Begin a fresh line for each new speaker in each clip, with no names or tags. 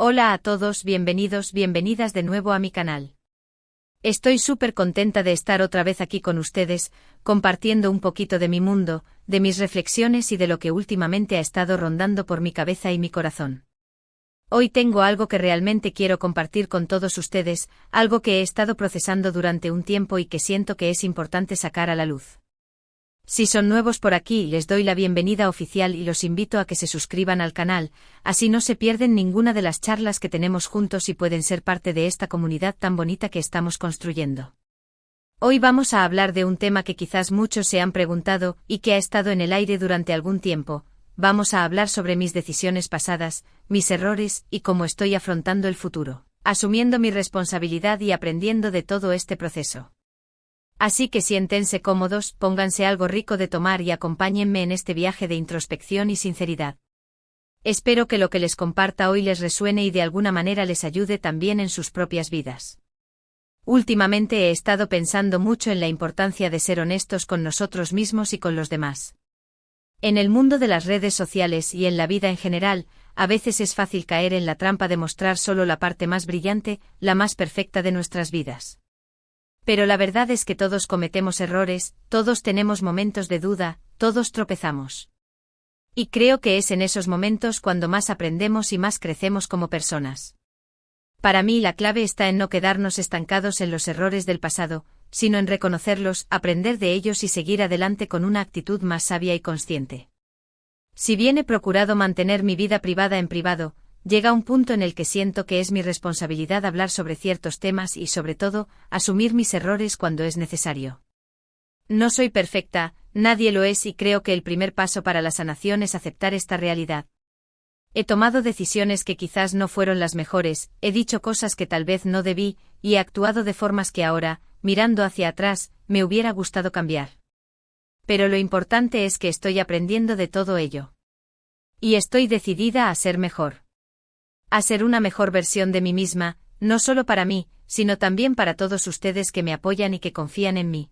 Hola a todos, bienvenidos, bienvenidas de nuevo a mi canal. Estoy súper contenta de estar otra vez aquí con ustedes, compartiendo un poquito de mi mundo, de mis reflexiones y de lo que últimamente ha estado rondando por mi cabeza y mi corazón. Hoy tengo algo que realmente quiero compartir con todos ustedes, algo que he estado procesando durante un tiempo y que siento que es importante sacar a la luz. Si son nuevos por aquí, les doy la bienvenida oficial y los invito a que se suscriban al canal, así no se pierden ninguna de las charlas que tenemos juntos y pueden ser parte de esta comunidad tan bonita que estamos construyendo. Hoy vamos a hablar de un tema que quizás muchos se han preguntado y que ha estado en el aire durante algún tiempo. Vamos a hablar sobre mis decisiones pasadas, mis errores y cómo estoy afrontando el futuro, asumiendo mi responsabilidad y aprendiendo de todo este proceso. Así que siéntense cómodos, pónganse algo rico de tomar y acompáñenme en este viaje de introspección y sinceridad. Espero que lo que les comparta hoy les resuene y de alguna manera les ayude también en sus propias vidas. Últimamente he estado pensando mucho en la importancia de ser honestos con nosotros mismos y con los demás. En el mundo de las redes sociales y en la vida en general, a veces es fácil caer en la trampa de mostrar solo la parte más brillante, la más perfecta de nuestras vidas. Pero la verdad es que todos cometemos errores, todos tenemos momentos de duda, todos tropezamos. Y creo que es en esos momentos cuando más aprendemos y más crecemos como personas. Para mí la clave está en no quedarnos estancados en los errores del pasado, sino en reconocerlos, aprender de ellos y seguir adelante con una actitud más sabia y consciente. Si bien he procurado mantener mi vida privada en privado, llega un punto en el que siento que es mi responsabilidad hablar sobre ciertos temas y, sobre todo, asumir mis errores cuando es necesario. No soy perfecta, nadie lo es y creo que el primer paso para la sanación es aceptar esta realidad. He tomado decisiones que quizás no fueron las mejores, he dicho cosas que tal vez no debí, y he actuado de formas que ahora, mirando hacia atrás, me hubiera gustado cambiar. Pero lo importante es que estoy aprendiendo de todo ello. Y estoy decidida a ser mejor. A ser una mejor versión de mí misma, no solo para mí, sino también para todos ustedes que me apoyan y que confían en mí.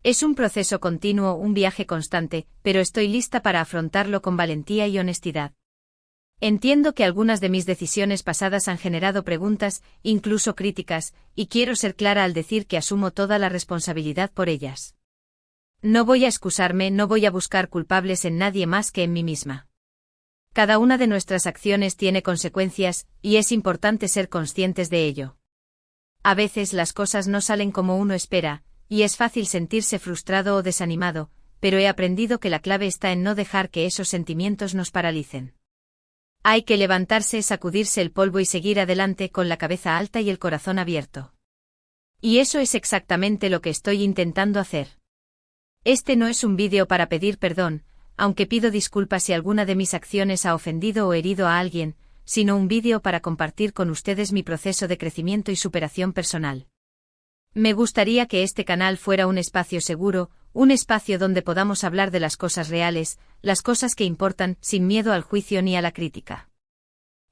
Es un proceso continuo, un viaje constante, pero estoy lista para afrontarlo con valentía y honestidad. Entiendo que algunas de mis decisiones pasadas han generado preguntas, incluso críticas, y quiero ser clara al decir que asumo toda la responsabilidad por ellas. No voy a excusarme, no voy a buscar culpables en nadie más que en mí misma. Cada una de nuestras acciones tiene consecuencias, y es importante ser conscientes de ello. A veces las cosas no salen como uno espera, y es fácil sentirse frustrado o desanimado, pero he aprendido que la clave está en no dejar que esos sentimientos nos paralicen. Hay que levantarse, sacudirse el polvo y seguir adelante con la cabeza alta y el corazón abierto. Y eso es exactamente lo que estoy intentando hacer. Este no es un vídeo para pedir perdón, aunque pido disculpas si alguna de mis acciones ha ofendido o herido a alguien, sino un vídeo para compartir con ustedes mi proceso de crecimiento y superación personal. Me gustaría que este canal fuera un espacio seguro, un espacio donde podamos hablar de las cosas reales, las cosas que importan, sin miedo al juicio ni a la crítica.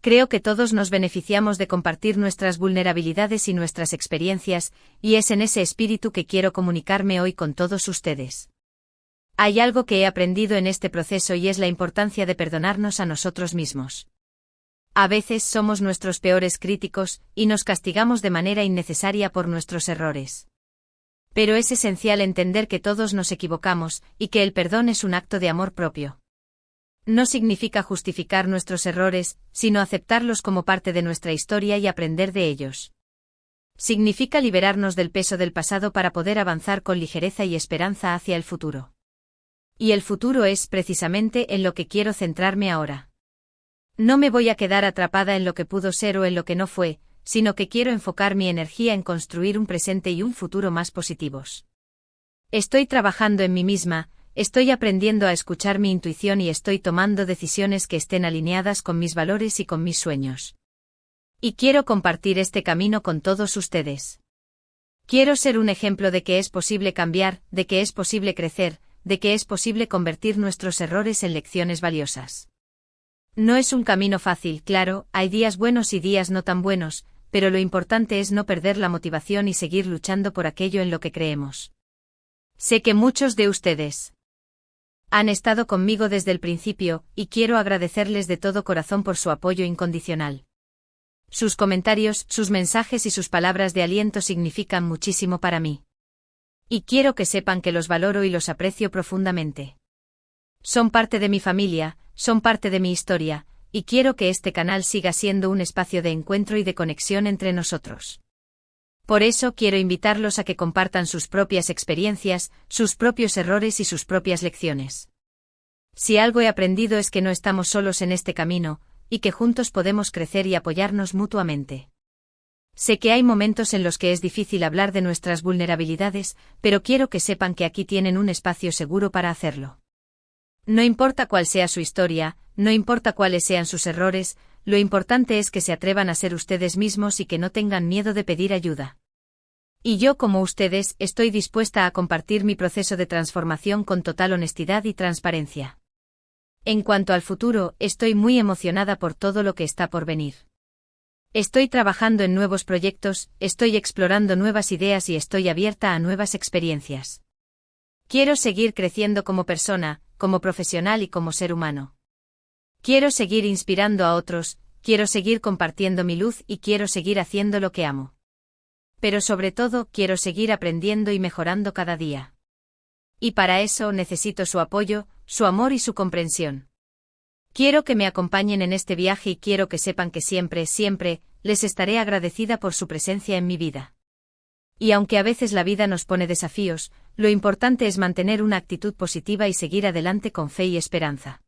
Creo que todos nos beneficiamos de compartir nuestras vulnerabilidades y nuestras experiencias, y es en ese espíritu que quiero comunicarme hoy con todos ustedes. Hay algo que he aprendido en este proceso y es la importancia de perdonarnos a nosotros mismos. A veces somos nuestros peores críticos, y nos castigamos de manera innecesaria por nuestros errores. Pero es esencial entender que todos nos equivocamos, y que el perdón es un acto de amor propio. No significa justificar nuestros errores, sino aceptarlos como parte de nuestra historia y aprender de ellos. Significa liberarnos del peso del pasado para poder avanzar con ligereza y esperanza hacia el futuro. Y el futuro es precisamente en lo que quiero centrarme ahora. No me voy a quedar atrapada en lo que pudo ser o en lo que no fue, sino que quiero enfocar mi energía en construir un presente y un futuro más positivos. Estoy trabajando en mí misma, estoy aprendiendo a escuchar mi intuición y estoy tomando decisiones que estén alineadas con mis valores y con mis sueños. Y quiero compartir este camino con todos ustedes. Quiero ser un ejemplo de que es posible cambiar, de que es posible crecer, de que es posible convertir nuestros errores en lecciones valiosas. No es un camino fácil, claro, hay días buenos y días no tan buenos, pero lo importante es no perder la motivación y seguir luchando por aquello en lo que creemos. Sé que muchos de ustedes han estado conmigo desde el principio, y quiero agradecerles de todo corazón por su apoyo incondicional. Sus comentarios, sus mensajes y sus palabras de aliento significan muchísimo para mí. Y quiero que sepan que los valoro y los aprecio profundamente. Son parte de mi familia, son parte de mi historia, y quiero que este canal siga siendo un espacio de encuentro y de conexión entre nosotros. Por eso quiero invitarlos a que compartan sus propias experiencias, sus propios errores y sus propias lecciones. Si algo he aprendido es que no estamos solos en este camino, y que juntos podemos crecer y apoyarnos mutuamente. Sé que hay momentos en los que es difícil hablar de nuestras vulnerabilidades, pero quiero que sepan que aquí tienen un espacio seguro para hacerlo. No importa cuál sea su historia, no importa cuáles sean sus errores, lo importante es que se atrevan a ser ustedes mismos y que no tengan miedo de pedir ayuda. Y yo, como ustedes, estoy dispuesta a compartir mi proceso de transformación con total honestidad y transparencia. En cuanto al futuro, estoy muy emocionada por todo lo que está por venir. Estoy trabajando en nuevos proyectos, estoy explorando nuevas ideas y estoy abierta a nuevas experiencias. Quiero seguir creciendo como persona, como profesional y como ser humano. Quiero seguir inspirando a otros, quiero seguir compartiendo mi luz y quiero seguir haciendo lo que amo. Pero sobre todo, quiero seguir aprendiendo y mejorando cada día. Y para eso necesito su apoyo, su amor y su comprensión. Quiero que me acompañen en este viaje y quiero que sepan que siempre, siempre, les estaré agradecida por su presencia en mi vida. Y aunque a veces la vida nos pone desafíos, lo importante es mantener una actitud positiva y seguir adelante con fe y esperanza.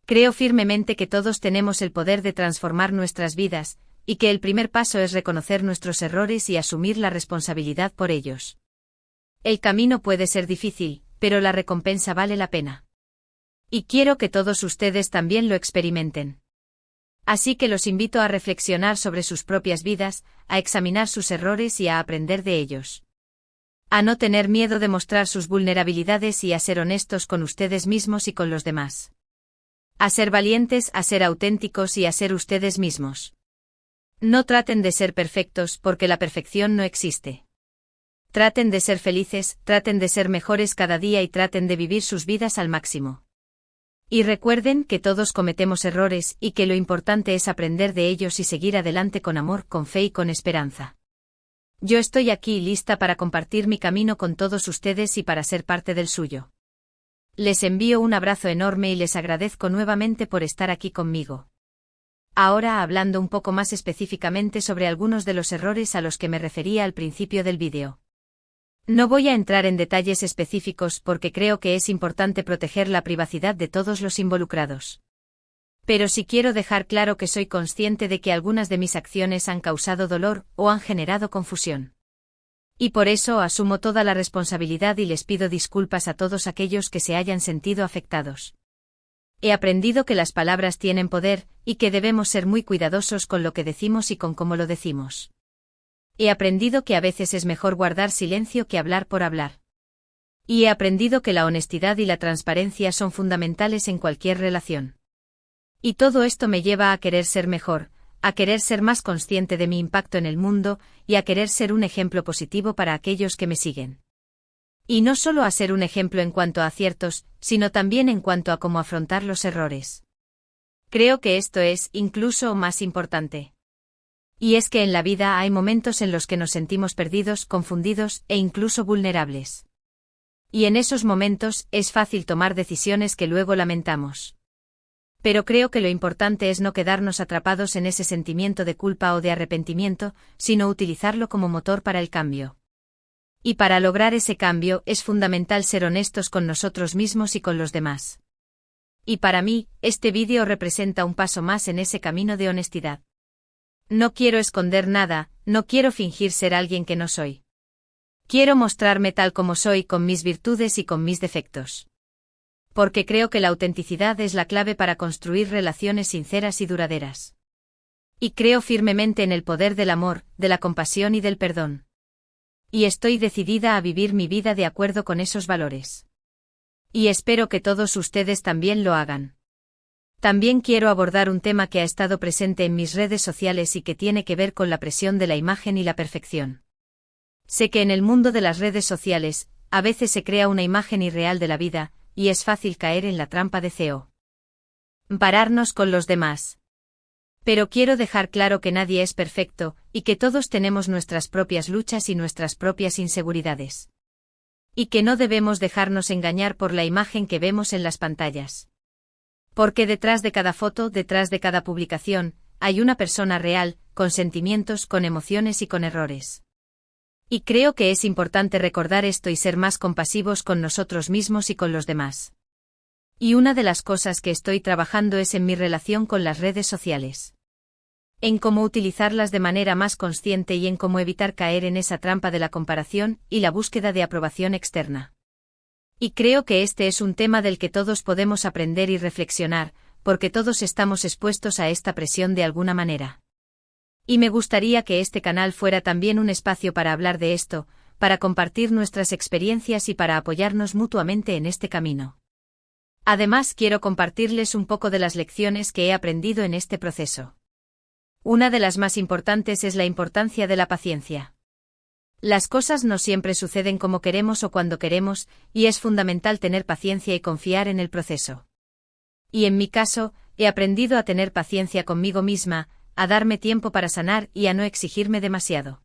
Creo firmemente que todos tenemos el poder de transformar nuestras vidas, y que el primer paso es reconocer nuestros errores y asumir la responsabilidad por ellos. El camino puede ser difícil, pero la recompensa vale la pena. Y quiero que todos ustedes también lo experimenten. Así que los invito a reflexionar sobre sus propias vidas, a examinar sus errores y a aprender de ellos. A no tener miedo de mostrar sus vulnerabilidades y a ser honestos con ustedes mismos y con los demás. A ser valientes, a ser auténticos y a ser ustedes mismos. No traten de ser perfectos porque la perfección no existe. Traten de ser felices, traten de ser mejores cada día y traten de vivir sus vidas al máximo. Y recuerden que todos cometemos errores y que lo importante es aprender de ellos y seguir adelante con amor, con fe y con esperanza. Yo estoy aquí lista para compartir mi camino con todos ustedes y para ser parte del suyo. Les envío un abrazo enorme y les agradezco nuevamente por estar aquí conmigo. Ahora hablando un poco más específicamente sobre algunos de los errores a los que me refería al principio del vídeo. No voy a entrar en detalles específicos porque creo que es importante proteger la privacidad de todos los involucrados. Pero sí quiero dejar claro que soy consciente de que algunas de mis acciones han causado dolor o han generado confusión. Y por eso asumo toda la responsabilidad y les pido disculpas a todos aquellos que se hayan sentido afectados. He aprendido que las palabras tienen poder, y que debemos ser muy cuidadosos con lo que decimos y con cómo lo decimos. He aprendido que a veces es mejor guardar silencio que hablar por hablar. Y he aprendido que la honestidad y la transparencia son fundamentales en cualquier relación. Y todo esto me lleva a querer ser mejor, a querer ser más consciente de mi impacto en el mundo, y a querer ser un ejemplo positivo para aquellos que me siguen. Y no solo a ser un ejemplo en cuanto a aciertos, sino también en cuanto a cómo afrontar los errores. Creo que esto es, incluso, más importante. Y es que en la vida hay momentos en los que nos sentimos perdidos, confundidos e incluso vulnerables. Y en esos momentos es fácil tomar decisiones que luego lamentamos. Pero creo que lo importante es no quedarnos atrapados en ese sentimiento de culpa o de arrepentimiento, sino utilizarlo como motor para el cambio. Y para lograr ese cambio es fundamental ser honestos con nosotros mismos y con los demás. Y para mí, este vídeo representa un paso más en ese camino de honestidad. No quiero esconder nada, no quiero fingir ser alguien que no soy. Quiero mostrarme tal como soy con mis virtudes y con mis defectos. Porque creo que la autenticidad es la clave para construir relaciones sinceras y duraderas. Y creo firmemente en el poder del amor, de la compasión y del perdón. Y estoy decidida a vivir mi vida de acuerdo con esos valores. Y espero que todos ustedes también lo hagan. También quiero abordar un tema que ha estado presente en mis redes sociales y que tiene que ver con la presión de la imagen y la perfección. Sé que en el mundo de las redes sociales, a veces se crea una imagen irreal de la vida, y es fácil caer en la trampa de compararnos con los demás. Pero quiero dejar claro que nadie es perfecto, y que todos tenemos nuestras propias luchas y nuestras propias inseguridades. Y que no debemos dejarnos engañar por la imagen que vemos en las pantallas. Porque detrás de cada foto, detrás de cada publicación, hay una persona real, con sentimientos, con emociones y con errores. Y creo que es importante recordar esto y ser más compasivos con nosotros mismos y con los demás. Y una de las cosas que estoy trabajando es en mi relación con las redes sociales. En cómo utilizarlas de manera más consciente y en cómo evitar caer en esa trampa de la comparación y la búsqueda de aprobación externa. Y creo que este es un tema del que todos podemos aprender y reflexionar, porque todos estamos expuestos a esta presión de alguna manera. Y me gustaría que este canal fuera también un espacio para hablar de esto, para compartir nuestras experiencias y para apoyarnos mutuamente en este camino. Además, quiero compartirles un poco de las lecciones que he aprendido en este proceso. Una de las más importantes es la importancia de la paciencia. Las cosas no siempre suceden como queremos o cuando queremos, y es fundamental tener paciencia y confiar en el proceso. Y en mi caso, he aprendido a tener paciencia conmigo misma, a darme tiempo para sanar y a no exigirme demasiado.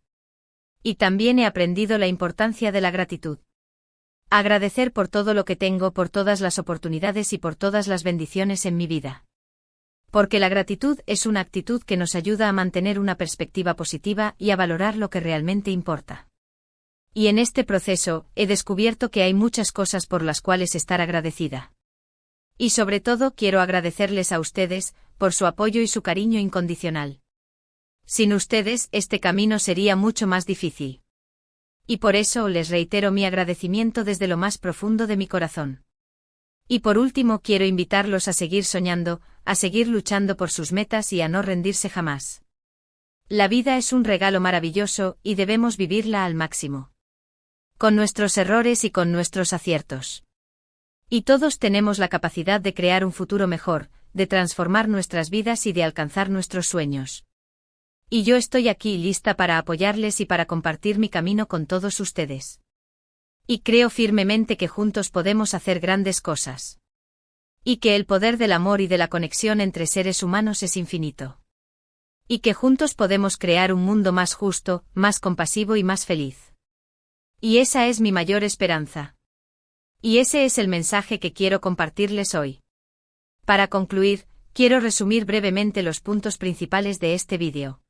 Y también he aprendido la importancia de la gratitud. Agradecer por todo lo que tengo, por todas las oportunidades y por todas las bendiciones en mi vida. Porque la gratitud es una actitud que nos ayuda a mantener una perspectiva positiva y a valorar lo que realmente importa. Y en este proceso, he descubierto que hay muchas cosas por las cuales estar agradecida. Y sobre todo quiero agradecerles a ustedes, por su apoyo y su cariño incondicional. Sin ustedes, este camino sería mucho más difícil. Y por eso les reitero mi agradecimiento desde lo más profundo de mi corazón. Y por último quiero invitarlos a seguir soñando, a seguir luchando por sus metas y a no rendirse jamás. La vida es un regalo maravilloso y debemos vivirla al máximo. Con nuestros errores y con nuestros aciertos. Y todos tenemos la capacidad de crear un futuro mejor, de transformar nuestras vidas y de alcanzar nuestros sueños. Y yo estoy aquí lista para apoyarles y para compartir mi camino con todos ustedes. Y creo firmemente que juntos podemos hacer grandes cosas. Y que el poder del amor y de la conexión entre seres humanos es infinito. Y que juntos podemos crear un mundo más justo, más compasivo y más feliz. Y esa es mi mayor esperanza. Y ese es el mensaje que quiero compartirles hoy. Para concluir, quiero resumir brevemente los puntos principales de este vídeo.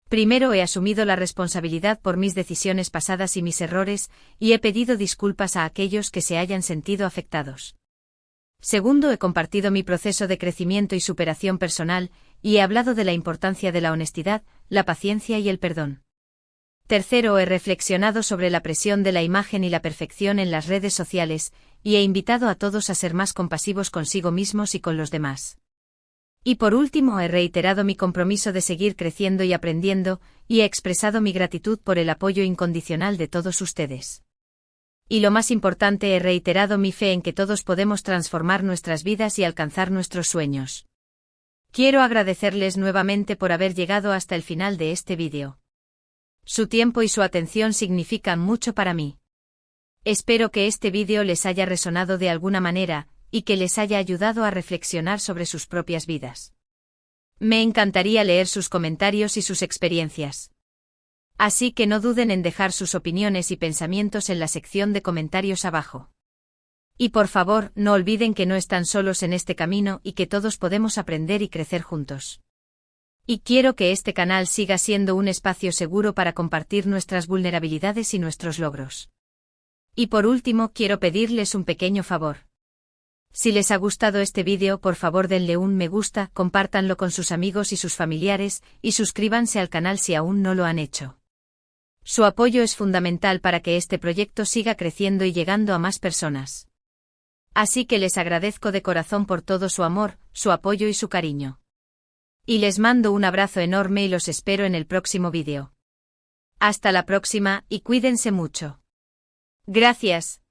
Primero, he asumido la responsabilidad por mis decisiones pasadas y mis errores, y he pedido disculpas a aquellos que se hayan sentido afectados. Segundo, he compartido mi proceso de crecimiento y superación personal, y he hablado de la importancia de la honestidad, la paciencia y el perdón. Tercero, he reflexionado sobre la presión de la imagen y la perfección en las redes sociales, y he invitado a todos a ser más compasivos consigo mismos y con los demás. Y por último, he reiterado mi compromiso de seguir creciendo y aprendiendo, y he expresado mi gratitud por el apoyo incondicional de todos ustedes. Y lo más importante, he reiterado mi fe en que todos podemos transformar nuestras vidas y alcanzar nuestros sueños. Quiero agradecerles nuevamente por haber llegado hasta el final de este vídeo. Su tiempo y su atención significan mucho para mí. Espero que este vídeo les haya resonado de alguna manera, y que les haya ayudado a reflexionar sobre sus propias vidas. Me encantaría leer sus comentarios y sus experiencias. Así que no duden en dejar sus opiniones y pensamientos en la sección de comentarios abajo. Y por favor, no olviden que no están solos en este camino y que todos podemos aprender y crecer juntos. Y quiero que este canal siga siendo un espacio seguro para compartir nuestras vulnerabilidades y nuestros logros. Y por último, quiero pedirles un pequeño favor. Si les ha gustado este vídeo, por favor denle un me gusta, compártanlo con sus amigos y sus familiares, y suscríbanse al canal si aún no lo han hecho. Su apoyo es fundamental para que este proyecto siga creciendo y llegando a más personas. Así que les agradezco de corazón por todo su amor, su apoyo y su cariño. Y les mando un abrazo enorme y los espero en el próximo vídeo. Hasta la próxima y cuídense mucho. Gracias.